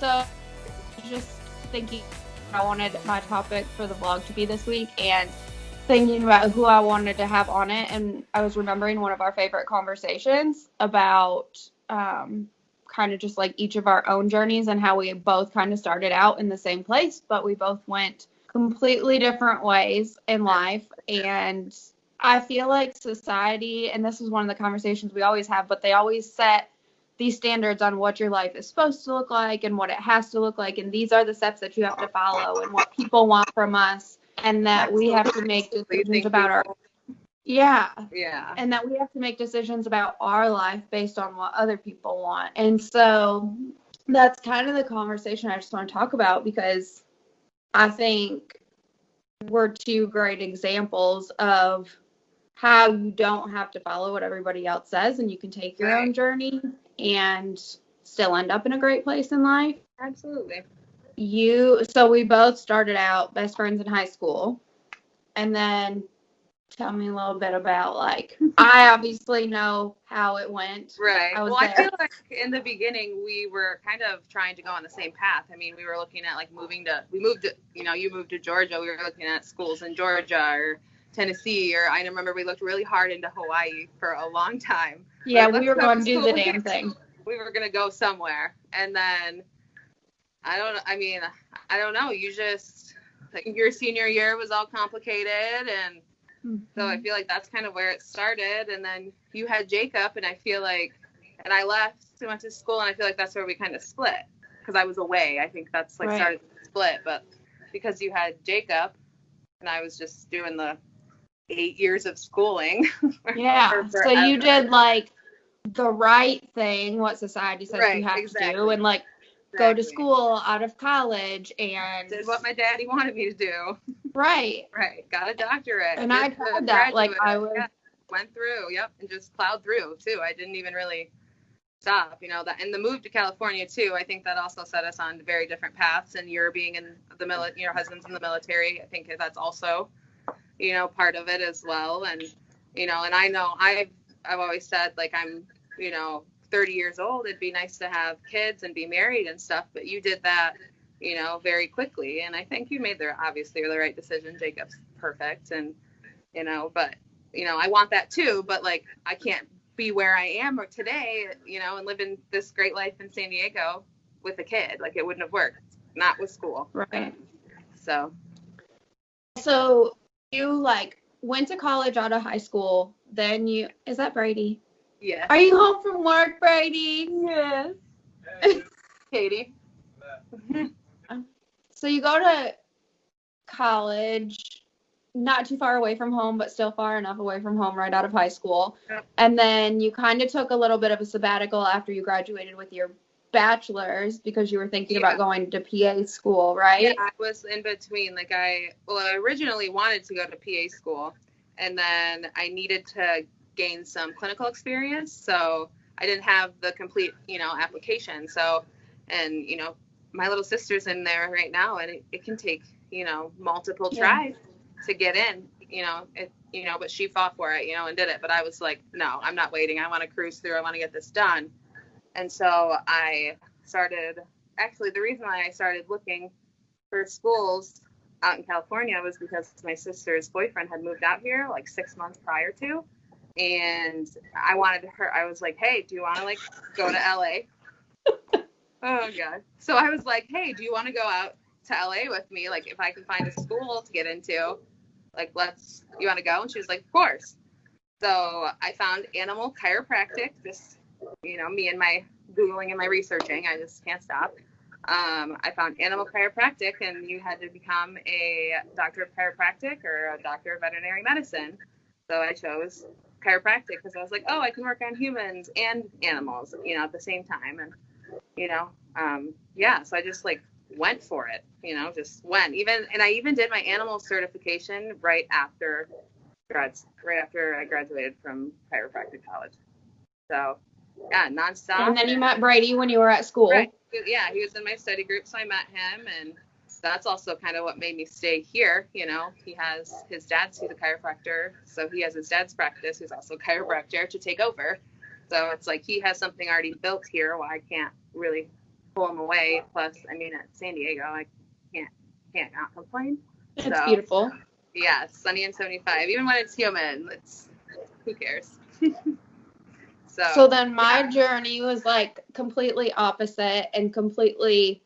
So just thinking I wanted my topic for the vlog to be this week and thinking about who I wanted to have on it, and I was remembering one of our favorite conversations about kind of just like each of our own journeys and how we both kind of started out in the same place, but we both went completely different ways in life. And I feel like society, and this is one of the conversations we always have, but they always set these standards on what your life is supposed to look like and what it has to look like, and these are the steps that you have to follow and what people want from us, and that we have to make decisions about our yeah and that we have to make decisions about our life based on what other people want. And so that's kind of the conversation I just want to talk about, because I think we're two great examples of how you don't have to follow what everybody else says, and you can take your own journey and still end up in a great place in life. Absolutely. So we both started out best friends in high school, and then tell me a little bit about, like, I obviously know how it went. Right. I feel like in the beginning we were kind of trying to go on the same path. I mean, we were looking at like you moved to Georgia. We were looking at schools in Georgia or Tennessee, or I remember we looked really hard into Hawaii for a long time. Yeah, we were going to do the damn thing. We were going to go somewhere. And then, I don't know. You just, like, your senior year was all complicated. And so I feel like that's kind of where it started. And then you had Jacob, and I feel like, and I left to went to school, and I feel like that's where we kind of split. Because I was away. I think that's like started the split. But because you had Jacob, and I was just doing the 8 years of schooling. Yeah. So you did like the right thing, what society says you have to do, and like go to school out of college, and did what my daddy wanted me to do. Right. Got a doctorate. And I tried that. Like I went through, and just plowed through too. I didn't even really stop, and the move to California too. I think that also set us on very different paths. And you're being in the military, your husband's in the military. I think that's also, part of it as well. And, and I know I've always said, like, I'm, 30 years old. It'd be nice to have kids and be married and stuff. But you did that, very quickly. And I think you made obviously the right decision. Jacob's perfect. And, but, I want that too. But like, I can't be where I am or today, and living this great life in San Diego with a kid. Like, it wouldn't have worked. Not with school. Right. So you like went to college out of high school. Then is that Brady? Yeah. Are you home from work, Brady? Yes. Katie. So you go to college, not too far away from home, but still far enough away from home right out of high school. Yep. And then you kind of took a little bit of a sabbatical after you graduated with your bachelor's, because you were thinking about going to PA school, right? Yeah, I was in between. Like, I originally wanted to go to PA school, and then I needed to gain some clinical experience. So I didn't have the complete, application. So, and, my little sister's in there right now, and it can take, multiple tries to get in, but she fought for it, and did it. But I was like, no, I'm not waiting. I want to cruise through. I want to get this done. And so I actually, the reason why I started looking for schools out in California was because my sister's boyfriend had moved out here like 6 months prior to. And I was like, hey, do you want to like go to LA? Oh God. So I was like, hey, do you want to go out to LA with me? Like, if I can find a school to get into, like, you want to go? And she was like, of course. So I found animal chiropractic, just, me and my Googling and my researching, I just can't stop. I found animal chiropractic, and you had to become a doctor of chiropractic or a doctor of veterinary medicine. So I chose chiropractic because I was like, oh, I can work on humans and animals, at the same time. And, so I just like went for it, just went. And I even did my animal certification right after I graduated from chiropractic college. So yeah, nonstop. And then you met Brady when you were at school. Right. Yeah, he was in my study group, so I met him, and that's also kind of what made me stay here. He has his dad's, who's a chiropractor, so he has his dad's practice, who's also a chiropractor, to take over. So it's like he has something already built here, while I can't really pull them away. Plus, I mean, at San Diego, I can't not complain. It's So, beautiful. yeah, sunny and 75. Even when it's humid, who cares? So then my journey was like completely opposite and completely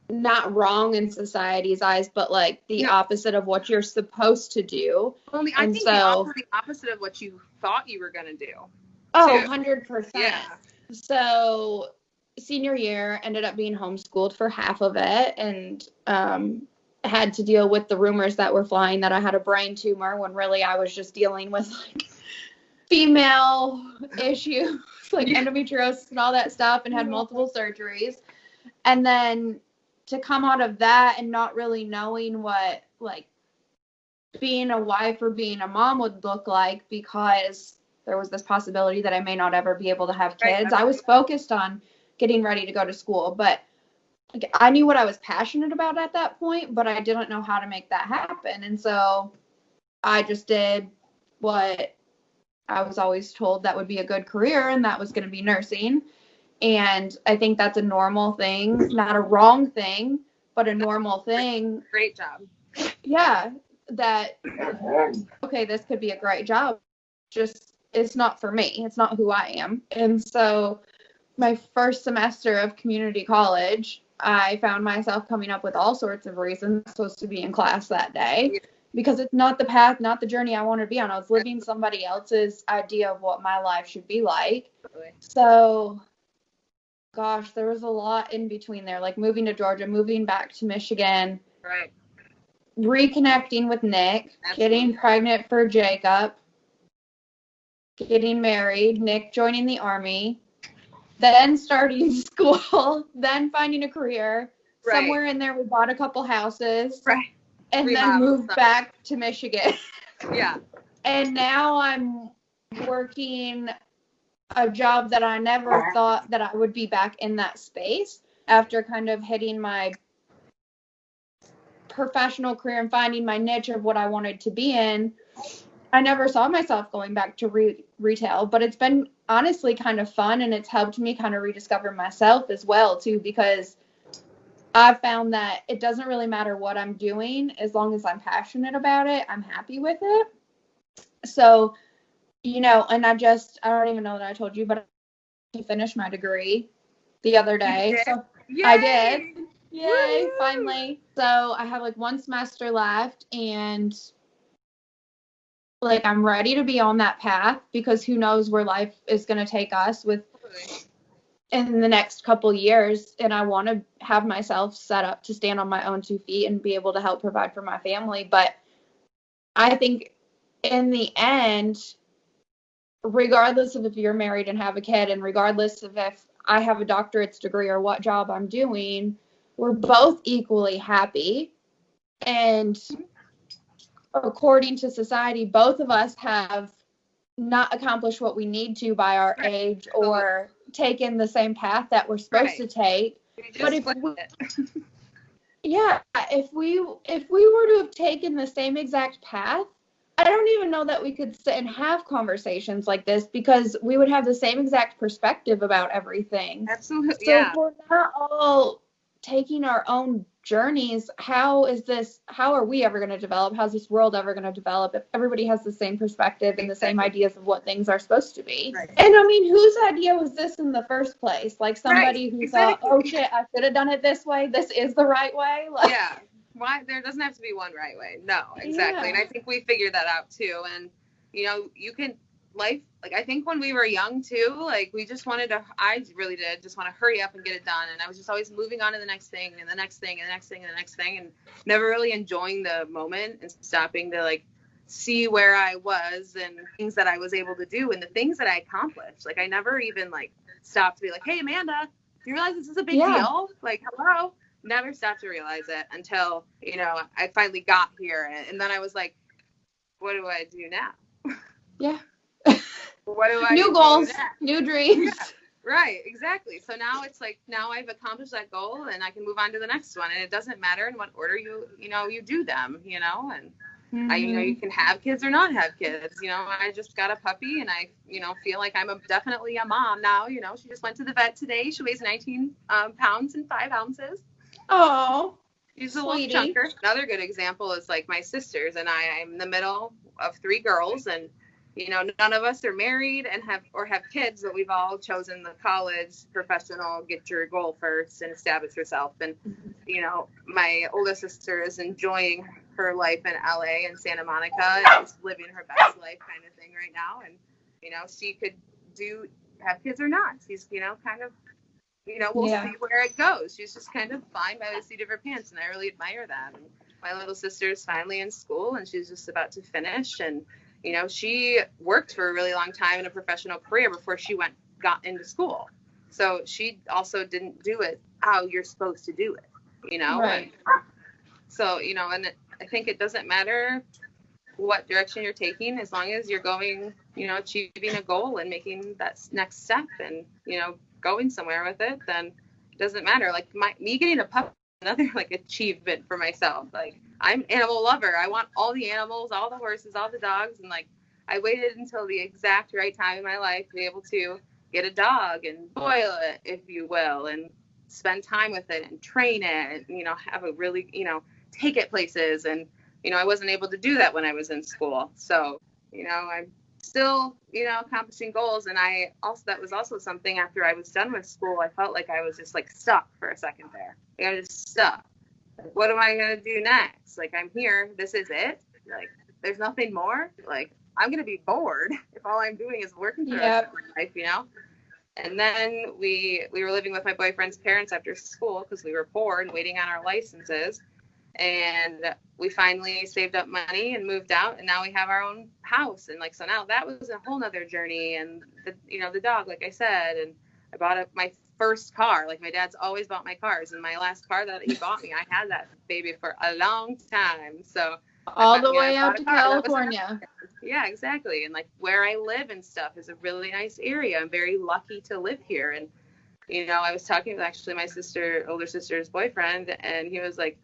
not wrong in society's eyes, but like the opposite of what you're supposed to do. Only I think the opposite of what you thought you were gonna do. Oh, 100%. Yeah. So senior year ended up being homeschooled for half of it, and had to deal with the rumors that were flying that I had a brain tumor when really I was just dealing with like female issues like endometriosis and all that stuff, and had multiple surgeries. And then to come out of that and not really knowing what like being a wife or being a mom would look like, because there was this possibility that I may not ever be able to have kids. I was focused on getting ready to go to school, but I knew what I was passionate about at that point, but I didn't know how to make that happen. And so I just did what I was always told that would be a good career, and that was going to be nursing. And I think that's a normal thing, not a wrong thing, but a normal thing. Great job. Yeah, that, okay, this could be a great job. Just, it's not for me. It's not who I am. And so my first semester of community college, I found myself coming up with all sorts of reasons I'm supposed to be in class that day, because it's not the path, not the journey I wanted to be on. I was living somebody else's idea of what my life should be like. So, gosh, there was a lot in between there, like moving to Georgia, moving back to Michigan, right, reconnecting with Nick, getting pregnant for Jacob, getting married, Nick joining the Army, then starting school, then finding a career. Right. Somewhere in there, we bought a couple houses. Right. And then moved back to Michigan. Yeah. And now I'm working a job that I never thought that I would be back in that space, after kind of hitting my professional career and finding my niche of what I wanted to be in. I never saw myself going back to retail, but it's been honestly kind of fun, and it's helped me kind of rediscover myself as well too, because I've found that it doesn't really matter what I'm doing, as long as I'm passionate about it, I'm happy with it. So, and I don't even know that I told you, but I finished my degree the other day. So yay! I did. Yay, woo! Finally. So I have like one semester left, and like I'm ready to be on that path, because who knows where life is going to take us in the next couple years. And I want to have myself set up to stand on my own 2 feet and be able to help provide for my family. But I think in the end, regardless of if you're married and have a kid, and regardless of if I have a doctorate's degree or what job I'm doing, we're both equally happy. And according to society, both of us have not accomplished what we need to by our age, or taken the same path that we're supposed to take. But if we were to have taken the same exact path, I don't even know that we could sit and have conversations like this, because we would have the same exact perspective about everything. Absolutely. So if we're not all taking our own journeys, how are we ever going to develop? How's this world ever going to develop if everybody has the same perspective and the same ideas of what things are supposed to be? Right. And I mean, whose idea was this in the first place? Like somebody who thought, oh shit, I should have done it this way. This is the right way. Like, yeah. Why? There doesn't have to be one right way. No, exactly. Yeah. And I think we figured that out too. And you can I think when we were young too, like we just I really did just want to hurry up and get it done. And I was just always moving on to the next thing and the next thing and the next thing and the next thing, and never really enjoying the moment and stopping to like see where I was and things that I was able to do and the things that I accomplished. Like I never even like stopped to be like, hey, Amanda, do you realize this is a big deal? Like, hello. Never stopped to realize it until, I finally got here. And then I was like, what do I do now? Yeah. What do I New goals, new dreams. Yeah, right, exactly. So now it's like, now I've accomplished that goal and I can move on to the next one. And it doesn't matter in what order you do them, and You can have kids or not have kids. I just got a puppy, and I, feel like I'm definitely a mom now. She just went to the vet today. She weighs 19 pounds and 5 ounces. Oh, she's a little chunker. Another good example is like my sisters and I'm in the middle of 3 girls, and none of us are married and have kids, but we've all chosen the college professional, get your goal first and establish yourself. And my oldest sister is enjoying her life in LA and Santa Monica, and she's living her best life kind of thing right now. And she could have kids or not. She's kind of we'll see where it goes. She's just kind of flying by the seat of her pants, and I really admire that. And my little sister is finally in school, and she's just about to finish. And she worked for a really long time in a professional career before she got into school. So she also didn't do it how you're supposed to do it, Right. And so, and I think it doesn't matter what direction you're taking, as long as you're going, achieving a goal and making that next step and, going somewhere with it, then it doesn't matter. Like me getting a pup, another like achievement for myself. Like I'm an animal lover. I want all the animals, all the horses, all the dogs. And like, I waited until the exact right time in my life to be able to get a dog and boil it, if you will, and spend time with it and train it and, have a really, take it places. And, I wasn't able to do that when I was in school. So, I'm still, accomplishing goals. And that was also something after I was done with school, I felt like I was just like stuck for a second there. Like, I was just stuck. Like, what am I going to do next? Like, I'm here. This is it. Like, there's nothing more. Like, I'm going to be bored if all I'm doing is working for the rest of my life, And then we were living with my boyfriend's parents after school because we were poor and waiting on our licenses. And we finally saved up money and moved out, and now we have our own house. And like, so now that was a whole nother journey. And the dog, like I said, and I bought my first car. Like, my dad's always bought my cars, and my last car that he bought me, I had that baby for a long time. So all the way out to California. Yeah, exactly. And like, where I live and stuff is a really nice area. I'm very lucky to live here. And I was talking with actually my older sister's boyfriend, and he was like,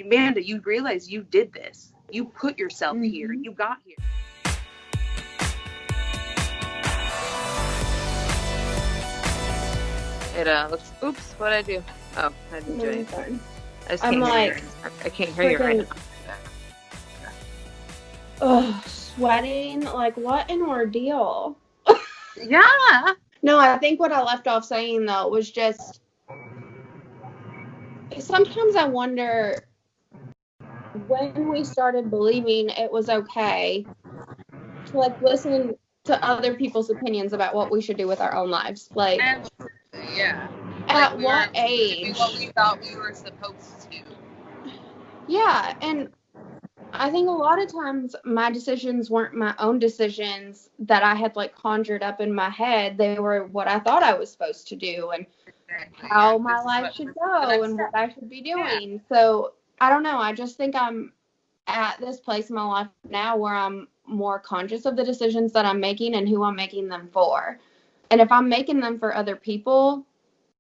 Amanda, you realize you did this. You put yourself here. You got here. It looks. Oops, what did I do? Oh, I didn't do anything. I can't hear you right now. Oh, sweating. Like, what an ordeal. Yeah. No, I think what I left off saying, though, was just, sometimes I wonder when we started believing it was okay to, like, listen to other people's opinions about what we should do with our own lives. Like, yeah. At what age? What we thought we were supposed to. Yeah, and I think a lot of times my decisions weren't my own decisions that I had like conjured up in my head. They were what I thought I was supposed to do and how my life should go and what I should be doing. Yeah. So I don't know. I just think I'm at this place in my life now where I'm more conscious of the decisions that I'm making and who I'm making them for. And if I'm making them for other people,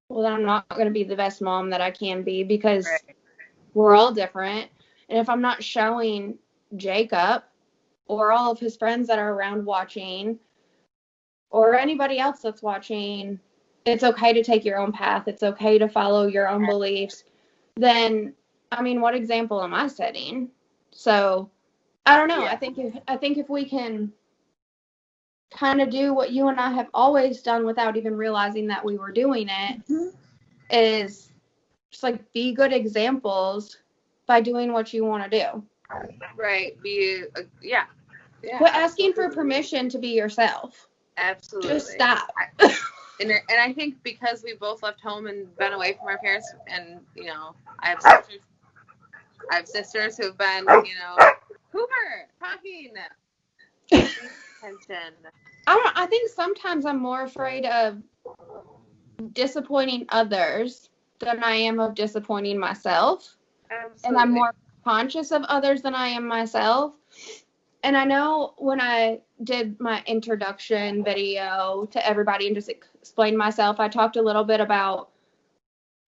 well, then I'm not going to be the best mom that I can be because we're all different. And if I'm not showing Jacob or all of his friends that are around watching or anybody else that's watching, it's okay to take your own path. It's okay to follow your own beliefs. Then, I mean, what example am I setting? So, I don't know. Yeah. I think if we can kind of do what you and I have always done without even realizing that we were doing it, is just like be good examples by doing what you want to do. Right. Yeah. But asking for permission to be yourself. Absolutely. Just stop. And I think because we both left home and been away from our parents, and I have sisters who've been, Hoover, talking. Attention. I think sometimes I'm more afraid of disappointing others than I am of disappointing myself. Absolutely. And I'm more conscious of others than I am myself. And I know when I did my introduction video to everybody and just explained myself, I talked a little bit about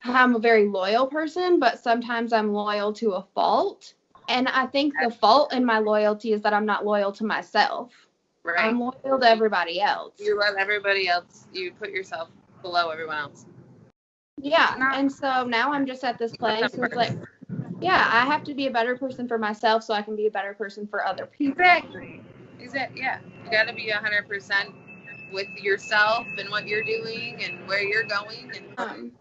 how I'm a very loyal person, but sometimes I'm loyal to a fault. And I think the fault in my loyalty is that I'm not loyal to myself. Right. I'm loyal to everybody else. You love everybody else. You put yourself below everyone else. Yeah. And so now I'm just at this place where it's like, yeah, I have to be a better person for myself so I can be a better person for other people. Exactly. Yeah. You got to be 100% with yourself and what you're doing and where you're going. And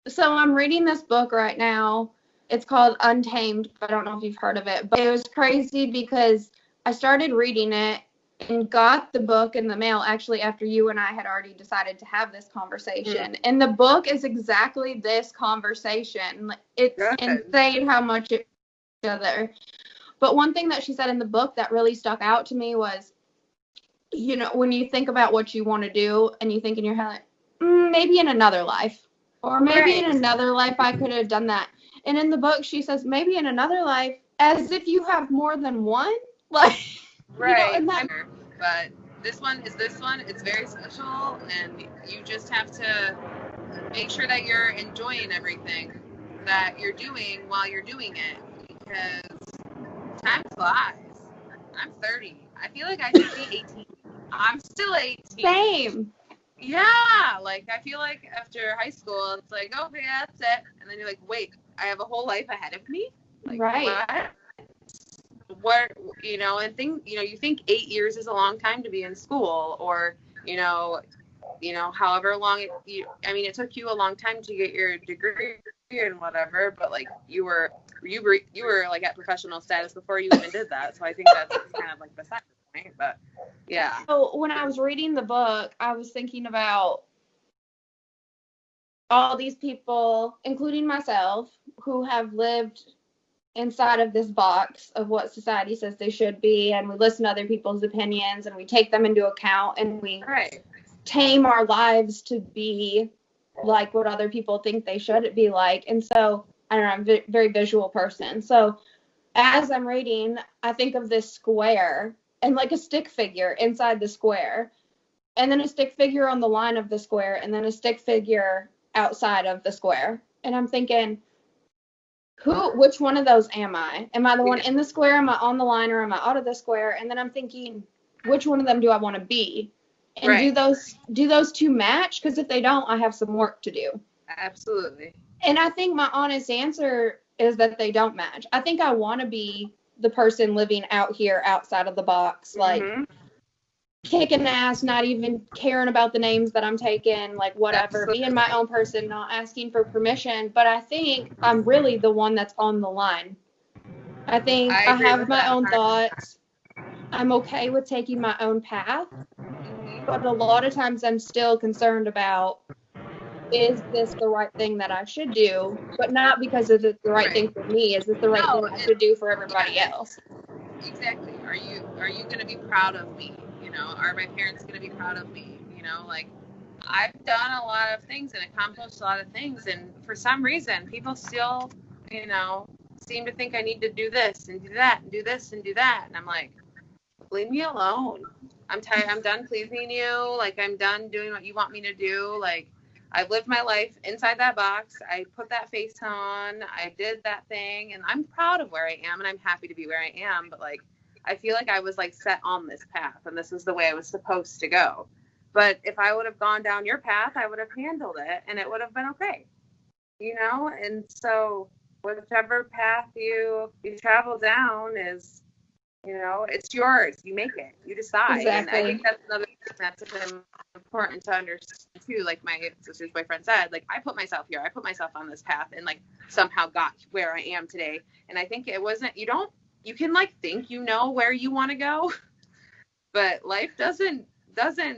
so I'm reading this book right now. It's called Untamed. I don't know if you've heard of it, but it was crazy because I started reading it and got the book in the mail actually after you and I had already decided to have this conversation. And the book is exactly this conversation. It's insane how much it's together. But one thing that she said in the book that really stuck out to me was, you know, when you think about what you want to do and you think in your head, like, maybe in another life, or maybe in another life I could have done that. And in the book, she says, maybe in another life, as if you have more than one. Like, right. You know, but this one. It's very special, and you just have to make sure that you're enjoying everything that you're doing while you're doing it, because time flies. I'm 30. I feel like I should be 18. I'm still 18. Same. Yeah, like I feel like after high school, it's like, okay, that's it, and then you're like, wait, I have a whole life ahead of me. Like, right. What, you know, and you think 8 years is a long time to be in school, or you know, however long it took you a long time to get your degree and whatever, but like you were like at professional status before you even did that. So I think that's kind of like beside the point, but yeah. So when I was reading the book, I was thinking about all these people, including myself, who have lived inside of this box of what society says they should be, and we listen to other people's opinions and we take them into account, and we tame our lives to be like what other people think they should be like. And so I don't know, I'm a very visual person, so as I'm reading, I think of this square and like a stick figure inside the square, and then a stick figure on the line of the square, and then a stick figure outside of the square. And I'm thinking, which one of those am I? Am I the one in the square? Am I on the line, or am I out of the square? And then I'm thinking, which one of them do I want to be? And do those two match? Because if they don't, I have some work to do. Absolutely. And I think my honest answer is that they don't match. I think I want to be the person living out here outside of the box, like kicking ass, not even caring about the names that I'm taking, like whatever, being my own person, not asking for permission. But I think I'm really the one that's on the line. I think I have my own thoughts. I'm okay with taking my own path, but a lot of times I'm still concerned about, is this the right thing that I should do? But not because it's the right thing for me. Is this the right thing I should do for everybody else? Exactly. Are you going to be proud of me? You know, are my parents going to be proud of me? You know, like I've done a lot of things and accomplished a lot of things, and for some reason, people still, you know, seem to think I need to do this and do that and do this and do that, and I'm like, leave me alone. I'm tired. I'm done pleasing you. Like I'm done doing what you want me to do. Like I've lived my life inside that box. I put that face on. I did that thing, and I'm proud of where I am, and I'm happy to be where I am. But like, I feel like I was like set on this path, and this is the way I was supposed to go. But if I would have gone down your path, I would have handled it, and it would have been okay. You know, and so whichever path you travel down is, you know, it's yours. You make it. You decide. Exactly. And I think that's another thing that's important to understand too. Like my sister's boyfriend said, like I put myself here. I put myself on this path and like somehow got where I am today. And I think it wasn't, you can like think you know where you want to go, but life doesn't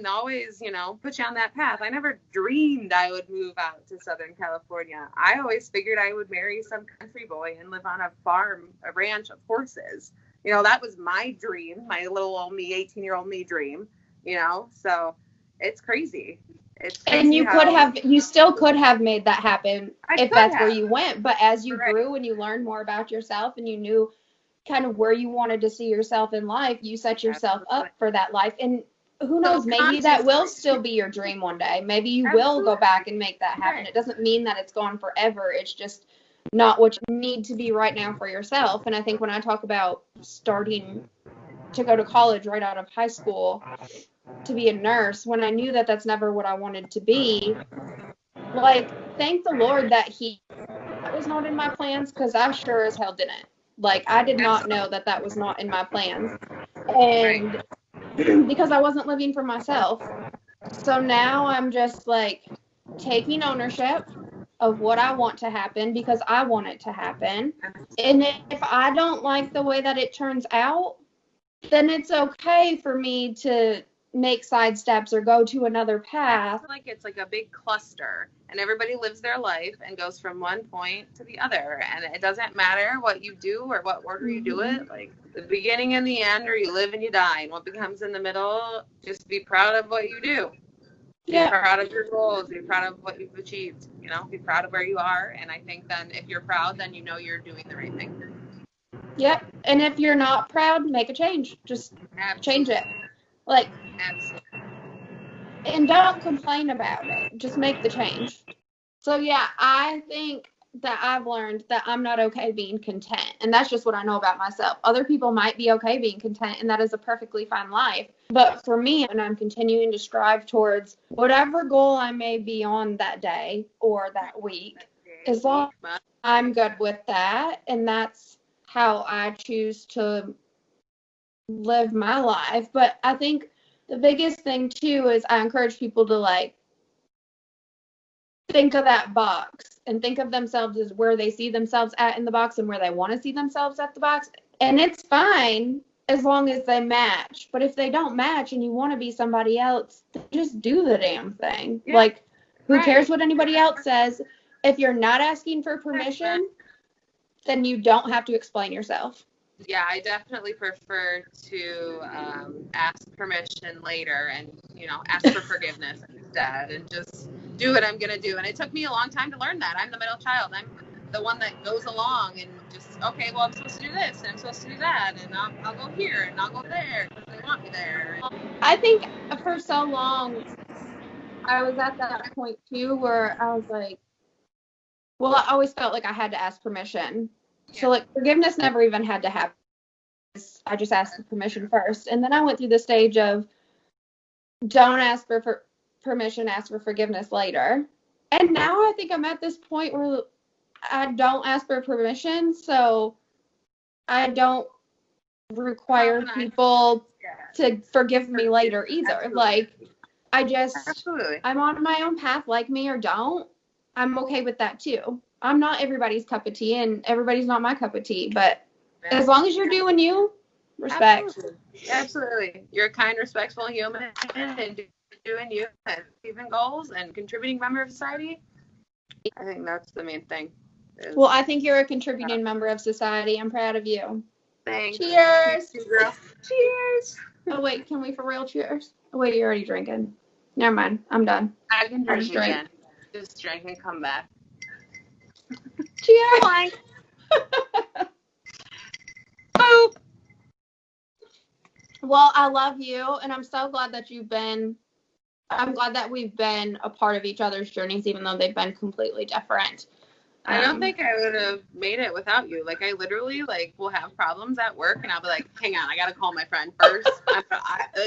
always, you know, put you on that path. I never dreamed I would move out to Southern California. I always figured I would marry some country boy and live on a farm, a ranch of horses. You know, that was my dream, my little old me, 18-year-old me dream, you know, so it's crazy. It's crazy. And you still could have made that happen if that's where you went. But as you grew and you learned more about yourself and you knew kind of where you wanted to see yourself in life, you set yourself up for that life. And who knows, maybe that will still be your dream one day. Maybe you will go back and make that happen. It doesn't mean that it's gone forever. It's just not what you need to be right now for yourself. And I think when I talk about starting to go to college right out of high school to be a nurse, when I knew that that's never what I wanted to be, like, thank the Lord that that was not in my plans, because I sure as hell didn't. Like, I did not know that that was not in my plans. And because I wasn't living for myself. So now I'm just like taking ownership of what I want to happen because I want it to happen. And if I don't like the way that it turns out, then it's okay for me to make side steps or go to another path. Like it's like a big cluster, and everybody lives their life and goes from one point to the other, and it doesn't matter what you do or what order you do it. Like the beginning and the end, or you live and you die, and what becomes in the middle, just be proud of what you do. Be proud of your goals. Be proud of what you've achieved. You know, be proud of where you are. And I think then if you're proud, then you know you're doing the right thing. Yep. And if you're not proud, make a change. Just change it. Like, and don't complain about it. Just make the change. So yeah, I think that I've learned that I'm not okay being content. And that's just what I know about myself. Other people might be okay being content, and that is a perfectly fine life. But for me, and I'm continuing to strive towards whatever goal I may be on that day or that week, as long as I'm good with that, and that's how I choose to live my life. But I think the biggest thing too is I encourage people to like think of that box and think of themselves as where they see themselves at in the box and where they want to see themselves at the box. And it's fine as long as they match. But if they don't match and you want to be somebody else, just do the damn thing. Yeah. Like, who cares what anybody else says? If you're not asking for permission, then you don't have to explain yourself. Yeah, I definitely prefer to ask permission later and, you know, ask for forgiveness instead and just do what I'm going to do. And it took me a long time to learn that. I'm the middle child. I'm the one that goes along and just, okay, well, I'm supposed to do this and I'm supposed to do that and I'll go here and I'll go there because they want me there. I think for so long, I was at that point too where I was like, well, I always felt like I had to ask permission. Yeah. So, like, forgiveness never even had to happen. I just asked for permission first. And then I went through the stage of don't ask for permission, ask for forgiveness later. And now I think I'm at this point where I don't ask for permission, so I don't require people to forgive me later either. Absolutely. Like, I just, Absolutely. I'm on my own path, like me or don't. I'm okay with that too. I'm not everybody's cup of tea, and everybody's not my cup of tea, but as long as you're doing you, respect. Absolutely. You're a kind, respectful human and doing you and achieving goals and contributing member of society. I think that's the main thing. Well, I think you're a contributing member of society. I'm proud of you. Thanks. Cheers. Thank you, girl. Cheers. Oh, wait, can we for real cheers? Oh, wait, you're already drinking. Never mind. I'm done. I can drink again. Just drink and come back. Cheers. Boop. Well, I love you, and I'm so glad that I'm glad that we've been a part of each other's journeys, even though they've been completely different. I don't think I would have made it without you. Like, I literally, like, will have problems at work, and I'll be like, hang on, I got to call my friend first.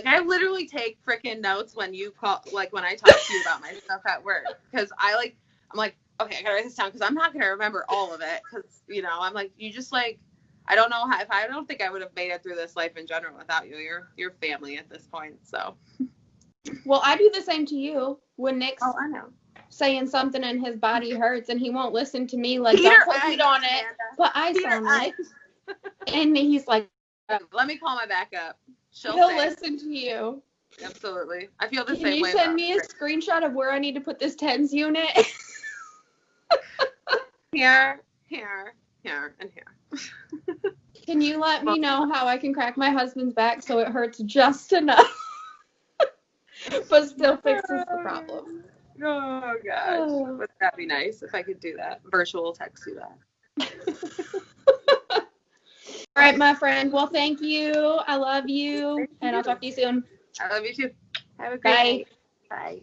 I literally take freaking notes when you call, like, when I talk to you about my stuff at work, because I'm like, okay, I got to write this down, because I'm not going to remember all of it, because, you know, I'm like, you just, like, I don't know how, I don't think I would have made it through this life in general without you. You're family at this point, so. Well, I do the same to you. When Nick's I know. saying something and his body hurts and he won't listen to me, like, don't put heat on it, put ice on it. And he's like, let me call my backup. He'll listen to you. Absolutely. I feel the same way. Can you send me a screenshot of where I need to put this TENS unit? Here, and here. Can you let me know how I can crack my husband's back so it hurts just enough, but still fixes the problem? Oh, gosh. Would that be nice if I could do that? Virtual text you that. All right, my friend. Well, thank you. I love you. And I'll talk to you soon. I love you too. Have a great day. Bye.